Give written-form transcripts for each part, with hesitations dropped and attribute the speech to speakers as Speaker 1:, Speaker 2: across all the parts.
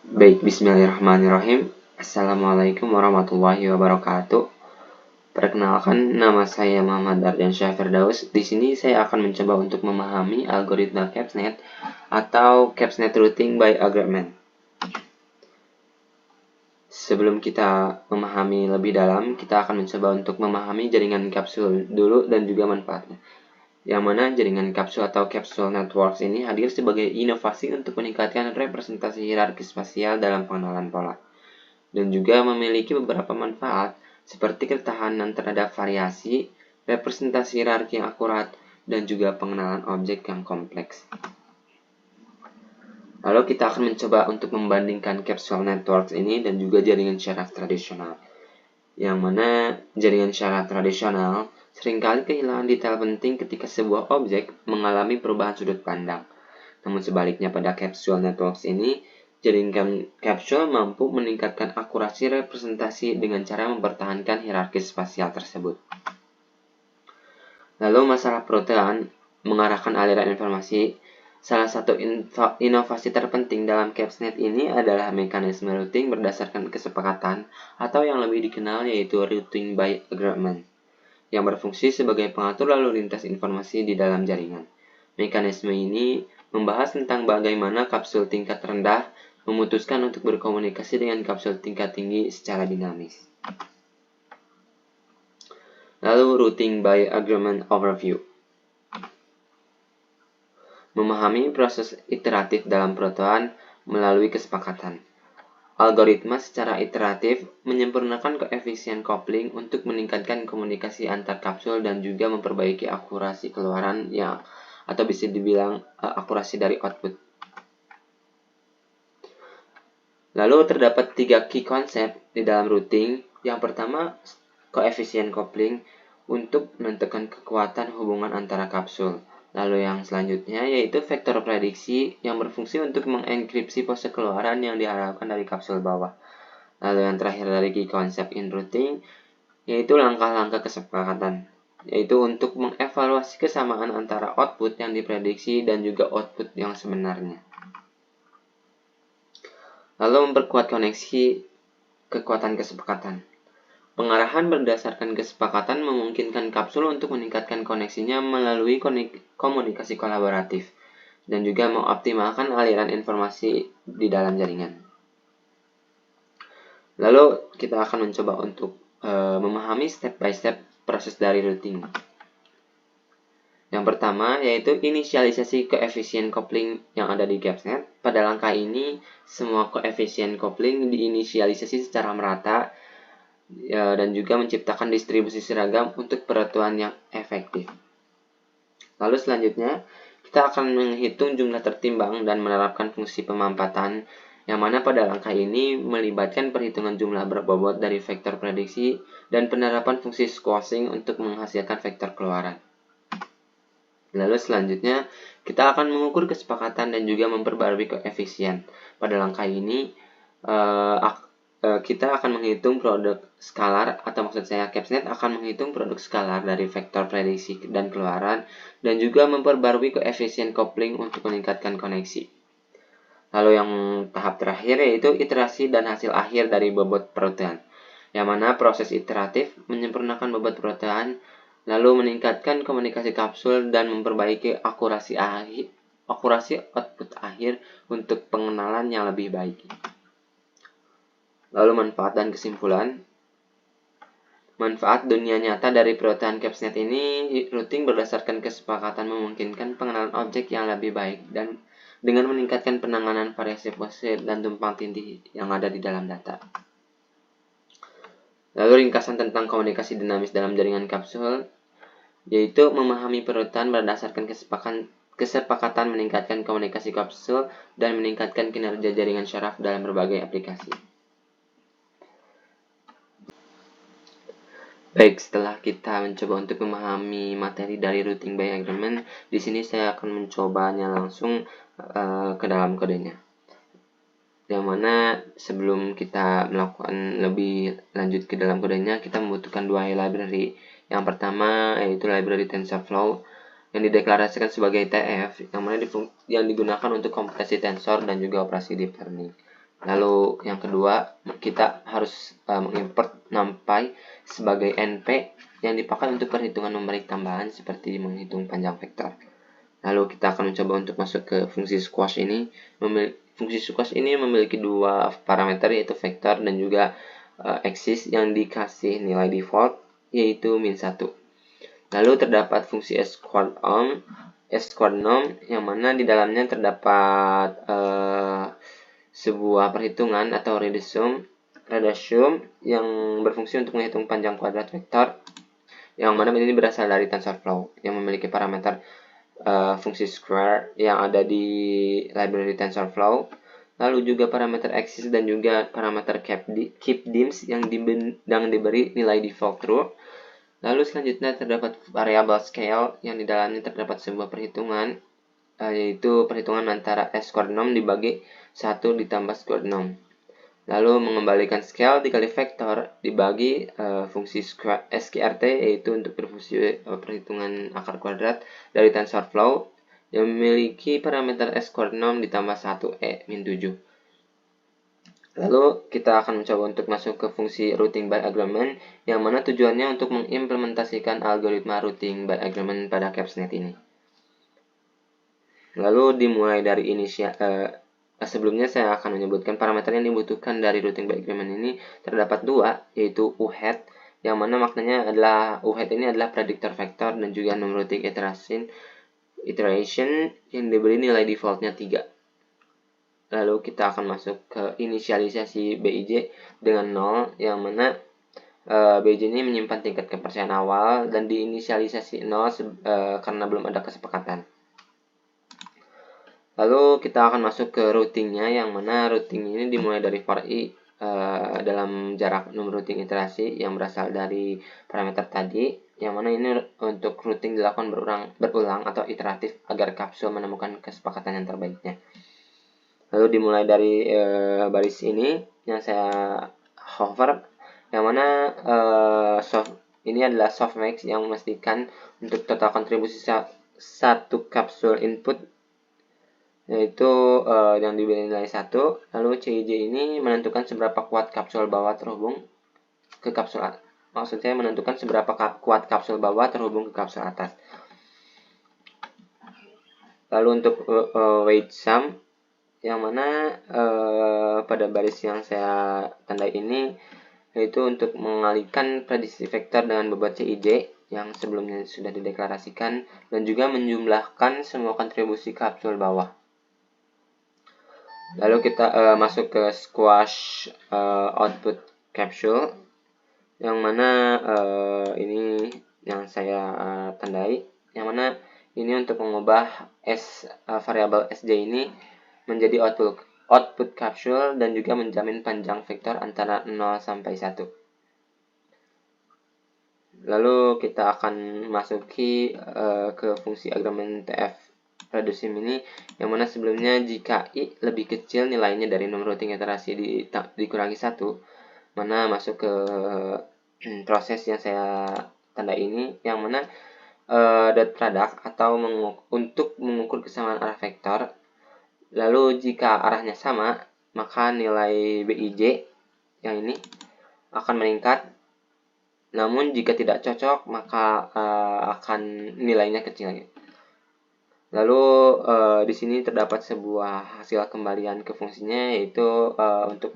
Speaker 1: Baik, bismillahirrahmanirrahim. Assalamualaikum warahmatullahi wabarakatuh. Perkenalkan, nama saya Muhammad Ardiansyah Firdaus. Di sini saya akan mencoba untuk memahami algoritma CapsNet atau CapsNet Routing by Agreement. Sebelum kita memahami lebih dalam, kita akan mencoba untuk memahami jaringan kapsul dulu dan juga manfaatnya. Yang mana jaringan kapsul atau capsule networks ini hadir sebagai inovasi untuk meningkatkan representasi hierarki spasial dalam pengenalan pola, dan juga memiliki beberapa manfaat seperti ketahanan terhadap variasi, representasi hierarki yang akurat, dan juga pengenalan objek yang kompleks. Lalu kita akan mencoba untuk membandingkan capsule networks ini dan juga jaringan syaraf tradisional. Yang mana jaringan syaraf tradisional seringkali kehilangan detail penting ketika sebuah objek mengalami perubahan sudut pandang. Namun sebaliknya pada capsule networks ini, jaringan kapsul mampu meningkatkan akurasi representasi dengan cara mempertahankan hierarki spasial tersebut. Lalu masalah protean mengarahkan aliran informasi. Salah satu inovasi terpenting dalam CapsNet ini adalah mekanisme routing berdasarkan kesepakatan atau yang lebih dikenal yaitu routing by agreement, yang berfungsi sebagai pengatur lalu lintas informasi di dalam jaringan. Mekanisme ini membahas tentang bagaimana kapsul tingkat rendah memutuskan untuk berkomunikasi dengan kapsul tingkat tinggi secara dinamis. Lalu routing by agreement overview. Memahami proses iteratif dalam protoan melalui kesepakatan. Algoritma secara iteratif menyempurnakan koefisien coupling untuk meningkatkan komunikasi antar kapsul dan juga memperbaiki akurasi keluaran yang atau bisa dibilang akurasi dari output. Lalu terdapat 3 key konsep di dalam routing. Yang pertama, koefisien coupling untuk menentukan kekuatan hubungan antara kapsul. Lalu yang selanjutnya yaitu vektor prediksi yang berfungsi untuk mengenkripsi pose keluaran yang diharapkan dari kapsul bawah. Lalu yang terakhir dari key concept in routing yaitu langkah-langkah kesepakatan, yaitu untuk mengevaluasi kesamaan antara output yang diprediksi dan juga output yang sebenarnya. Lalu memperkuat koneksi kekuatan kesepakatan. Pengarahan berdasarkan kesepakatan memungkinkan kapsul untuk meningkatkan koneksinya melalui komunikasi kolaboratif dan juga mengoptimalkan aliran informasi di dalam jaringan. Lalu kita akan mencoba untuk memahami step by step proses dari routing. Yang pertama yaitu inisialisasi koefisien coupling yang ada di CapsNet. Pada langkah ini, semua koefisien coupling diinisialisasi secara merata dan juga menciptakan distribusi seragam untuk perotohan yang efektif. Lalu selanjutnya, kita akan menghitung jumlah tertimbang dan menerapkan fungsi pemampatan, yang mana pada langkah ini melibatkan perhitungan jumlah berbobot dari vektor prediksi dan penerapan fungsi squashing untuk menghasilkan vektor keluaran. Lalu selanjutnya, kita akan mengukur kesepakatan dan juga memperbarui koefisien. Pada langkah ini, kita akan menghitung produk skalar, atau maksud saya CapsNet akan menghitung produk skalar dari vektor prediksi dan keluaran dan juga memperbarui koefisien coupling untuk meningkatkan koneksi. Lalu yang tahap terakhir yaitu iterasi dan hasil akhir dari bobot protean, yang mana proses iteratif menyempurnakan bobot protean lalu meningkatkan komunikasi kapsul dan memperbaiki akurasi output akhir untuk pengenalan yang lebih baik. Lalu manfaat dan kesimpulan. Manfaat dunia nyata dari protean CapsNet ini, routing berdasarkan kesepakatan memungkinkan pengenalan objek yang lebih baik dan dengan meningkatkan penanganan variasi pose dan tumpang tindih yang ada di dalam data. Lalu ringkasan tentang komunikasi dinamis dalam jaringan kapsul, yaitu memahami perutan berdasarkan kesepakatan meningkatkan komunikasi kapsul dan meningkatkan kinerja jaringan syaraf dalam berbagai aplikasi. Baik, setelah kita mencoba untuk memahami materi dari routing by agreement, di sini saya akan mencobanya langsung ke dalam kodenya. Yang mana sebelum kita melakukan lebih lanjut ke dalam kodenya, kita membutuhkan 2 library. Yang pertama yaitu library TensorFlow yang dideklarasikan sebagai TF, yang mana yang digunakan untuk komputasi tensor dan juga operasi deep learning. Lalu yang kedua, kita harus mengimport NumPy sebagai NP yang dipakai untuk perhitungan numerik tambahan seperti menghitung panjang vektor. Lalu kita akan mencoba untuk masuk ke fungsi squash ini. Fungsi squash ini memiliki dua parameter, yaitu vektor dan juga axis yang dikasih nilai default yaitu -1. Lalu terdapat fungsi squared norm yang mana di dalamnya terdapat sebuah perhitungan atau reduction yang berfungsi untuk menghitung panjang kuadrat vektor, yang mana ini berasal dari TensorFlow yang memiliki parameter fungsi square yang ada di library TensorFlow, lalu juga parameter axis dan juga parameter keepdims yang diberi nilai default true. Lalu selanjutnya terdapat variabel scale yang di dalamnya terdapat sebuah perhitungan, yaitu perhitungan antara squared norm dibagi 1 ditambah squared norm. Lalu mengembalikan scale dikali vektor dibagi fungsi sqrt, yaitu untuk berfungsi perhitungan akar kuadrat dari TensorFlow yang memiliki parameter squared norm ditambah 1 min7. Lalu kita akan mencoba untuk masuk ke fungsi routing by agreement, yang mana tujuannya untuk mengimplementasikan algoritma routing by agreement pada CapsNet ini. Lalu dimulai dari sebelumnya saya akan menyebutkan parameter yang dibutuhkan dari routing by agreement ini terdapat dua, yaitu uhead, yang mana maknanya adalah uhead ini adalah predictor vektor dan juga non-routing iteration yang diberi nilai defaultnya 3. Lalu kita akan masuk ke inisialisasi BIJ dengan 0, yang mana BIJ ini menyimpan tingkat kepercayaan awal dan diinisialisasi 0 karena belum ada kesepakatan. Lalu kita akan masuk ke routingnya, yang mana routing ini dimulai dari for i dalam jarak non-routing iterasi yang berasal dari parameter tadi, yang mana ini untuk routing dilakukan berulang atau iteratif agar kapsul menemukan kesepakatan yang terbaiknya. Lalu dimulai dari baris ini yang saya hover, yang mana ini adalah softmax yang memastikan untuk total kontribusi satu kapsul input, yaitu yang diberi nilai 1. Lalu CIJ ini menentukan seberapa kuat kapsul bawah terhubung ke kapsul atas. Maksudnya menentukan seberapa kuat kapsul bawah terhubung ke kapsul atas. Lalu untuk weight sum, yang mana pada baris yang saya tandai ini, yaitu untuk mengalihkan prediksi vektor dengan bobot CIJ yang sebelumnya sudah dideklarasikan dan juga menjumlahkan semua kontribusi kapsul bawah. Lalu kita masuk ke squash output capsule, yang mana ini yang saya tandai, yang mana ini untuk mengubah variabel sj ini menjadi output capsule dan juga menjamin panjang vektor antara 0 sampai 1. Lalu kita akan masuki ke fungsi agreement TF reducim ini, yang mana sebelumnya jika i lebih kecil nilainya dari non-routing iterasi dikurangi 1, mana masuk ke proses yang saya tanda ini, yang mana dot product atau untuk mengukur kesamaan arah vektor. Lalu jika arahnya sama, maka nilai BIJ yang ini akan meningkat. Namun jika tidak cocok, maka akan nilainya kecil. Lalu di sini terdapat sebuah hasil kembalian ke fungsinya, yaitu untuk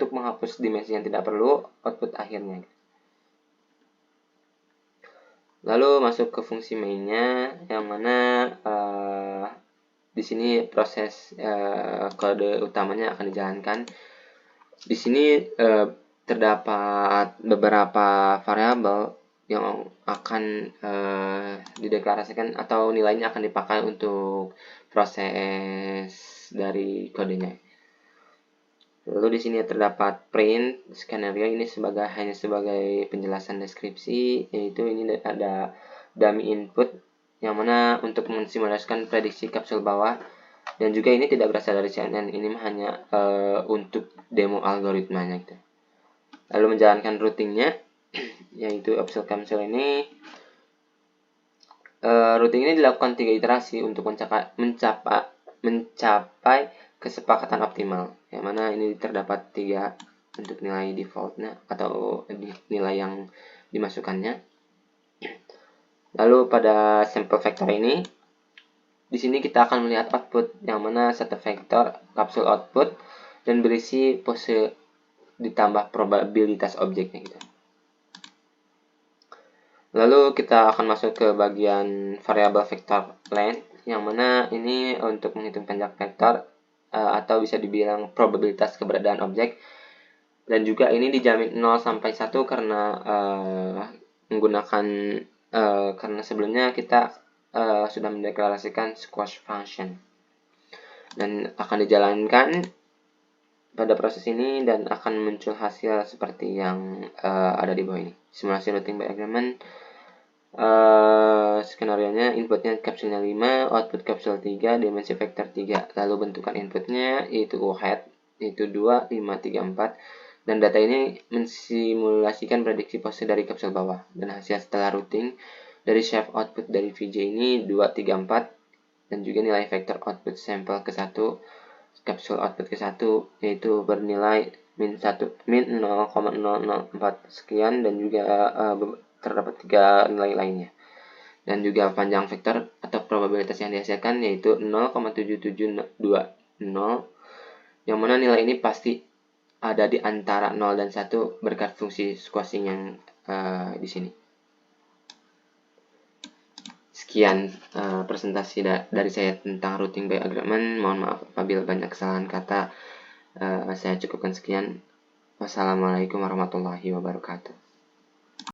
Speaker 1: menghapus dimensi yang tidak perlu, output akhirnya. Lalu masuk ke fungsi mainnya, yang mana di sini proses kode utamanya akan dijalankan. Di sini terdapat beberapa variabel yang akan dideklarasikan atau nilainya akan dipakai untuk proses dari kodenya. Lalu di sini terdapat print skenario, ini hanya sebagai penjelasan deskripsi, yaitu ini ada dummy input yang mana untuk mensimulasikan prediksi kapsul bawah, dan juga ini tidak berasal dari CNN, ini hanya untuk demo algoritmanya gitu. Lalu menjalankan routingnya, yaitu kapsul ini routing ini dilakukan 3 iterasi untuk mencapai kesepakatan optimal, yang mana ini terdapat 3 untuk nilai defaultnya atau nilai yang dimasukkannya. Lalu pada sampel vektor ini, di sini kita akan melihat output, yang mana satu vektor kapsul output dan berisi pose ditambah probabilitas objeknya gitu. Lalu kita akan masuk ke bagian variabel vektor length, yang mana ini untuk menghitung panjang vektor atau bisa dibilang probabilitas keberadaan objek. Dan juga ini dijamin 0 sampai 1 karena menggunakan karena sebelumnya kita sudah mendeklarasikan squash function. Dan akan dijalankan pada proses ini dan akan muncul hasil seperti yang ada di bawah ini. Simulasi routing by agreement. Skenario-nya inputnya kapsulnya 5, output kapsul 3, dimensi vektor 3. Lalu bentukan inputnya yaitu head, yaitu 2, 5, 3, 4. Dan data ini mensimulasikan prediksi pose dari kapsul bawah. Dan hasil setelah routing dari shape output dari VJ ini 2, 3, 4. Dan juga nilai vektor output sampel ke 1, kapsul output ke 1, yaitu bernilai min 0,004 sekian, dan juga terdapat 3 nilai lainnya. Dan juga panjang vektor atau probabilitas yang dihasilkan yaitu 0,7720, yang mana nilai ini pasti ada di antara 0 dan 1 berkat fungsi squashing yang di sini. Sekian presentasi dari saya tentang routing by agreement. Mohon maaf apabila banyak kesalahan kata. Saya cukupkan sekian. Wassalamualaikum warahmatullahi wabarakatuh.